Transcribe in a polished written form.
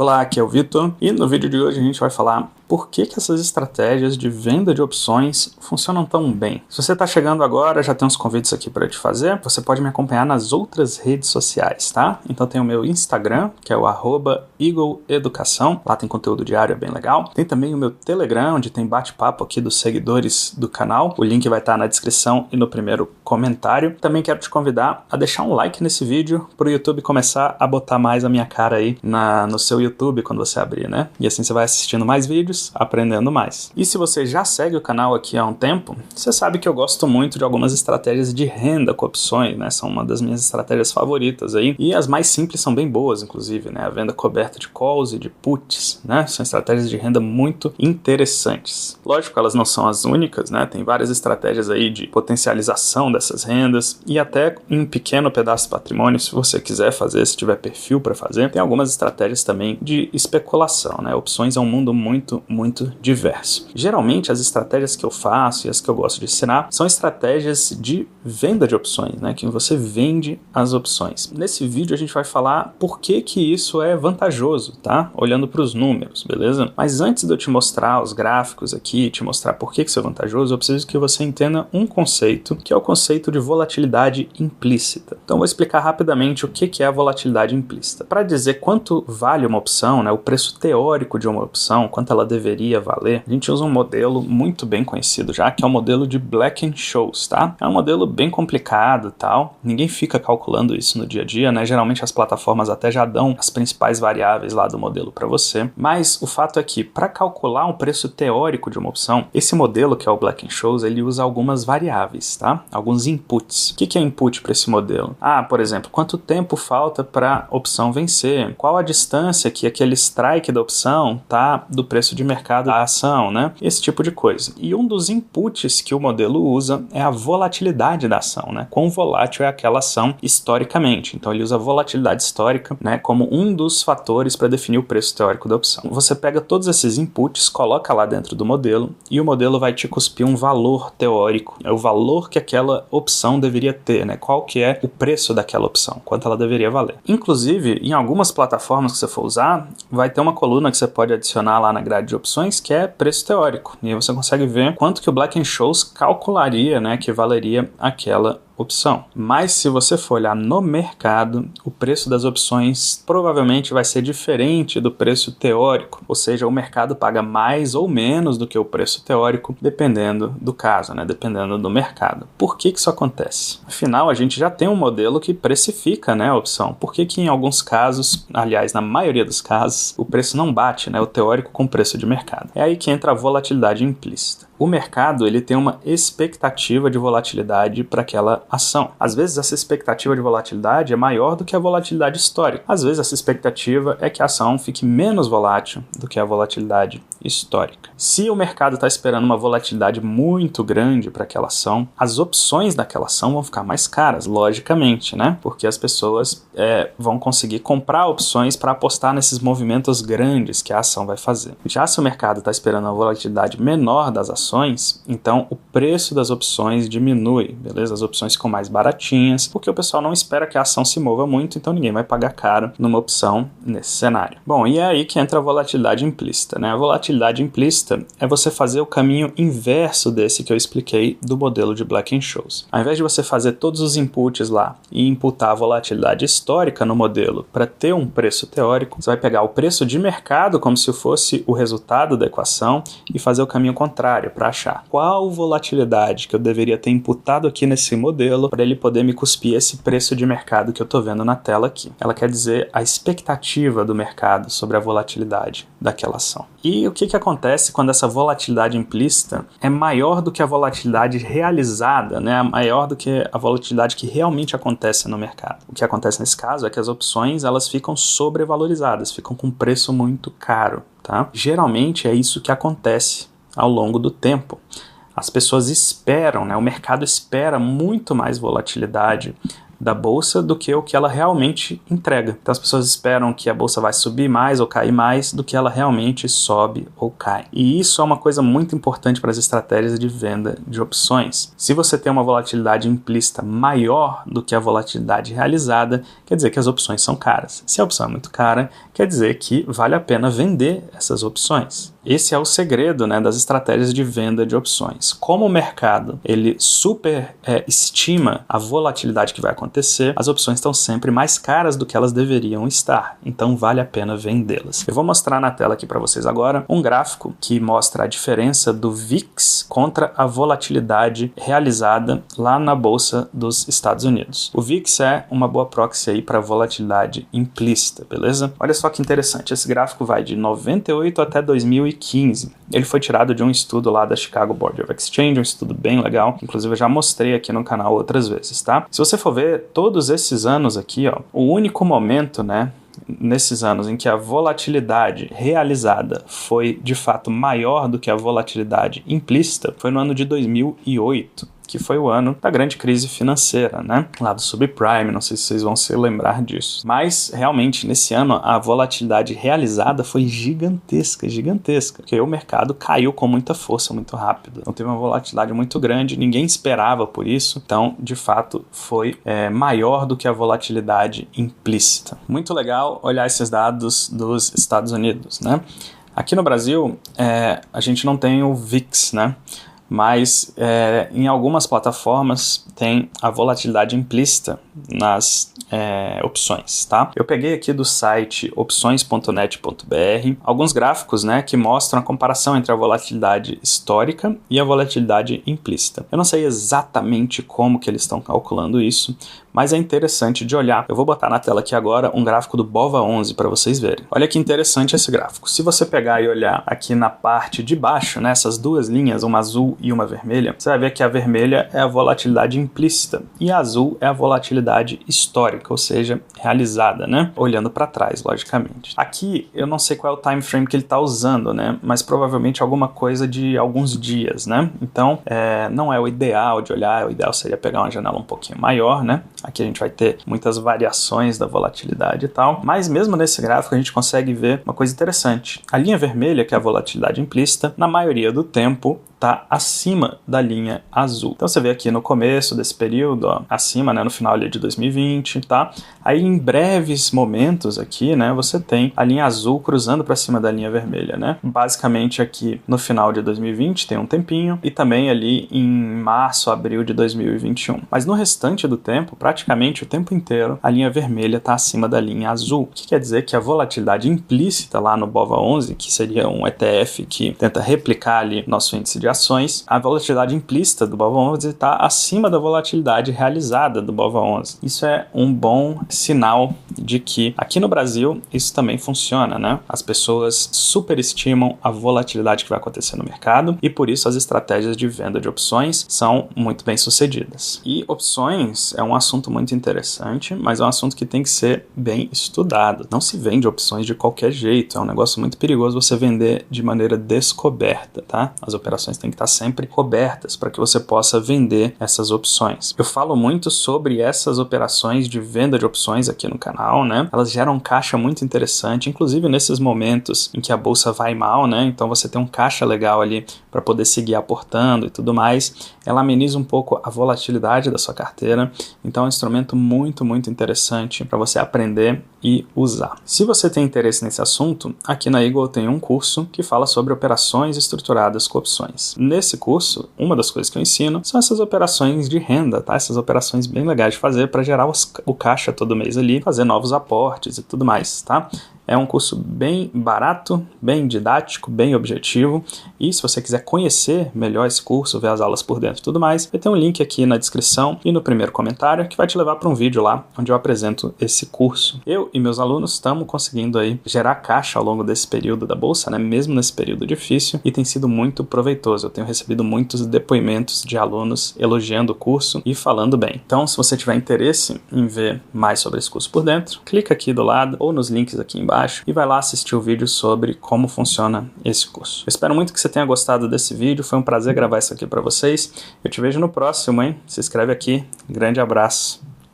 Olá, aqui é o Vitor e no vídeo de hoje a gente vai falar por que essas estratégias de venda de opções funcionam tão bem. Se você está chegando agora, já tem uns convites aqui para te fazer. Você pode me acompanhar nas outras redes sociais, tá? Então tem o meu Instagram, que é o @EagleEducação. Lá tem conteúdo diário, é bem legal. Tem também o meu Telegram, onde tem bate-papo aqui dos seguidores do canal. O link vai estar na descrição e no primeiro comentário. Também quero te convidar a deixar um like nesse vídeo para o YouTube começar a botar mais a minha cara aí no seu YouTube quando você abrir, né? E assim você vai assistindo mais vídeos, aprendendo mais. E se você já segue o canal aqui há um tempo, você sabe que eu gosto muito de algumas estratégias de renda com opções, né? São uma das minhas estratégias favoritas aí. E as mais simples são bem boas, inclusive, né? A venda coberta de calls e de puts, né? São estratégias de renda muito interessantes. Lógico, elas não são as únicas, né? Tem várias estratégias aí de potencialização dessas rendas e até um pequeno pedaço de patrimônio, se você quiser fazer, se tiver perfil para fazer. Tem algumas estratégias também de especulação, né? Opções é um mundo muito diverso. Geralmente as estratégias que eu faço e as que eu gosto de ensinar são estratégias de venda de opções, né? Que você vende as opções. Nesse vídeo a gente vai falar por que isso é vantajoso, tá? Olhando para os números, beleza? Mas antes de eu te mostrar os gráficos aqui, te mostrar por que isso é vantajoso, eu preciso que você entenda um conceito, que é o conceito de volatilidade implícita. Então vou explicar rapidamente o que é a volatilidade implícita. Para dizer quanto vale uma opção, né? O preço teórico de uma opção, quanto ela deveria valer, a gente usa um modelo muito bem conhecido já, que é o modelo de Black-Scholes, tá? É um modelo bem complicado e tal, ninguém fica calculando isso no dia a dia, né? Geralmente as plataformas até já dão as principais variáveis lá do modelo para você, mas o fato é que para calcular um preço teórico de uma opção, esse modelo, que é o Black-Scholes, ele usa algumas variáveis, tá? Alguns inputs. O que é input para esse modelo? Por exemplo, quanto tempo falta para a opção vencer? Qual a distância que aquele strike da opção tá do preço de mercado da ação, né? Esse tipo de coisa. E um dos inputs que o modelo usa é a volatilidade da ação, né? Quão volátil é aquela ação historicamente. Então ele usa a volatilidade histórica, né, como um dos fatores para definir o preço teórico da opção. Você pega todos esses inputs, coloca lá dentro do modelo e o modelo vai te cuspir um valor teórico. É o valor que aquela opção deveria ter, né? Qual que é o preço daquela opção, quanto ela deveria valer. Inclusive, em algumas plataformas que você for usar, vai ter uma coluna que você pode adicionar lá na grade de opções, que é preço teórico. E aí você consegue ver quanto que o Black-Scholes calcularia, né, que valeria aquela opção. Mas se você for olhar no mercado, o preço das opções provavelmente vai ser diferente do preço teórico, ou seja, o mercado paga mais ou menos do que o preço teórico, dependendo do caso, né? Dependendo do mercado. Por que isso acontece? Afinal, a gente já tem um modelo que precifica, né, a opção. Por que em alguns casos, aliás, na maioria dos casos, o preço não bate, né, o teórico com o preço de mercado? É aí que entra a volatilidade implícita. O mercado, ele tem uma expectativa de volatilidade para aquela ação. Às vezes essa expectativa de volatilidade é maior do que a volatilidade histórica. Às vezes essa expectativa é que a ação fique menos volátil do que a volatilidade histórica. Se o mercado está esperando uma volatilidade muito grande para aquela ação, as opções daquela ação vão ficar mais caras, logicamente, né? Porque as pessoas vão conseguir comprar opções para apostar nesses movimentos grandes que a ação vai fazer. Já se o mercado está esperando uma volatilidade menor das ações, então o preço das opções diminui, beleza? As opções ficam mais baratinhas, porque o pessoal não espera que a ação se mova muito, então ninguém vai pagar caro numa opção nesse cenário. Bom, e é aí que entra a volatilidade implícita, né? A volatilidade implícita é você fazer o caminho inverso desse que eu expliquei do modelo de Black-Scholes. Ao invés de você fazer todos os inputs lá e imputar a volatilidade histórica no modelo para ter um preço teórico, você vai pegar o preço de mercado como se fosse o resultado da equação e fazer o caminho contrário para achar qual volatilidade que eu deveria ter imputado aqui nesse modelo para ele poder me cuspir esse preço de mercado que eu estou vendo na tela aqui. Ela quer dizer a expectativa do mercado sobre a volatilidade daquela ação. E o que acontece quando essa volatilidade implícita é maior do que a volatilidade realizada, né? Maior do que a volatilidade que realmente acontece no mercado. O que acontece nesse caso é que as opções elas ficam sobrevalorizadas, ficam com preço muito caro, tá? Geralmente é isso que acontece ao longo do tempo. As pessoas esperam, né? O mercado espera muito mais volatilidade da bolsa do que o que ela realmente entrega. Então as pessoas esperam que a bolsa vai subir mais ou cair mais do que ela realmente sobe ou cai. E isso é uma coisa muito importante para as estratégias de venda de opções. Se você tem uma volatilidade implícita maior do que a volatilidade realizada, quer dizer que as opções são caras. Se a opção é muito cara, quer dizer que vale a pena vender essas opções. Esse é o segredo, né, das estratégias de venda de opções. Como o mercado ele estima a volatilidade que vai acontecer, as opções estão sempre mais caras do que elas deveriam estar. Então vale a pena vendê-las. Eu vou mostrar na tela aqui para vocês agora um gráfico que mostra a diferença do VIX contra a volatilidade realizada lá na Bolsa dos Estados Unidos. O VIX é uma boa proxy aí para volatilidade implícita, beleza? Olha só que interessante, esse gráfico vai de 98 até 2015. Ele foi tirado de um estudo lá da Chicago Board of Exchange, um estudo bem legal, inclusive eu já mostrei aqui no canal outras vezes, tá? Se você for ver todos esses anos aqui, ó, o único momento, né, nesses anos em que a volatilidade realizada foi de fato maior do que a volatilidade implícita foi no ano de 2008. Que foi o ano da grande crise financeira, né? Lá do subprime, não sei se vocês vão se lembrar disso. Mas, realmente, nesse ano, a volatilidade realizada foi gigantesca, porque o mercado caiu com muita força, muito rápido. Então, teve uma volatilidade muito grande, ninguém esperava por isso. Então, de fato, foi maior do que a volatilidade implícita. Muito legal olhar esses dados dos Estados Unidos, né? Aqui no Brasil, a gente não tem o VIX, né? Mas em algumas plataformas tem a volatilidade implícita nas opções, tá? Eu peguei aqui do site opções.net.br alguns gráficos, né, que mostram a comparação entre a volatilidade histórica e a volatilidade implícita. Eu não sei exatamente como que eles estão calculando isso, mas é interessante de olhar. Eu vou botar na tela aqui agora um gráfico do BOVA11 para vocês verem. Olha que interessante esse gráfico. Se você pegar e olhar aqui na parte de baixo, né, essas duas linhas, uma azul e uma vermelha, você vai ver que a vermelha é a volatilidade implícita e a azul é a volatilidade histórica, ou seja, realizada, né? Olhando para trás, logicamente. Aqui, eu não sei qual é o time frame que ele está usando, né? Mas provavelmente alguma coisa de alguns dias, né? Então, não é o ideal de olhar, o ideal seria pegar uma janela um pouquinho maior, né? Aqui a gente vai ter muitas variações da volatilidade e tal, mas mesmo nesse gráfico a gente consegue ver uma coisa interessante. A linha vermelha, que é a volatilidade implícita, na maioria do tempo está acima da linha azul. Então você vê aqui no começo desse período, ó, acima, né, no final ali de 2020, tá? Aí em breves momentos aqui, né, você tem a linha azul cruzando para cima da linha vermelha, né? Basicamente aqui no final de 2020 tem um tempinho e também ali em março, abril de 2021. Mas no restante do tempo, praticamente o tempo inteiro, a linha vermelha está acima da linha azul. O que quer dizer que a volatilidade implícita lá no BOVA11, que seria um ETF que tenta replicar ali nosso índice de ações, a volatilidade implícita do BOVA11 está acima da volatilidade realizada do BOVA11. Isso é um bom sinal de que aqui no Brasil isso também funciona, né? As pessoas superestimam a volatilidade que vai acontecer no mercado e por isso as estratégias de venda de opções são muito bem sucedidas. E opções é um assunto muito interessante, mas é um assunto que tem que ser bem estudado. Não se vende opções de qualquer jeito, é um negócio muito perigoso você vender de maneira descoberta, tá? As operações têm que estar sempre cobertas para que você possa vender essas opções. Eu falo muito sobre essas operações de venda de opções aqui no canal, né? Elas geram um caixa muito interessante, inclusive nesses momentos em que a bolsa vai mal, né? Então você tem um caixa legal ali para poder seguir aportando e tudo mais. Ela ameniza um pouco a volatilidade da sua carteira, então é um instrumento muito, muito interessante para você aprender e usar. Se você tem interesse nesse assunto, aqui na Eagle tem um curso que fala sobre operações estruturadas com opções. Nesse curso, uma das coisas que eu ensino são essas operações de renda, tá? Essas operações bem legais de fazer para gerar o caixa todo mês ali, fazer novos aportes e tudo mais, tá? É um curso bem barato, bem didático, bem objetivo, e se você quiser conhecer melhor esse curso, ver as aulas por dentro e tudo mais, vai ter um link aqui na descrição e no primeiro comentário que vai te levar para um vídeo lá onde eu apresento esse curso. Eu e meus alunos estamos conseguindo aí gerar caixa ao longo desse período da bolsa, né, mesmo nesse período difícil, e tem sido muito proveitoso. Eu tenho recebido muitos depoimentos de alunos elogiando o curso e falando bem. Então, se você tiver interesse em ver mais sobre esse curso por dentro, clica aqui do lado ou nos links aqui embaixo e vai lá assistir o vídeo sobre como funciona esse curso. Eu espero muito que você tenha gostado desse vídeo, foi um prazer gravar isso aqui para vocês. Eu te vejo no próximo, hein? Se inscreve aqui, grande abraço.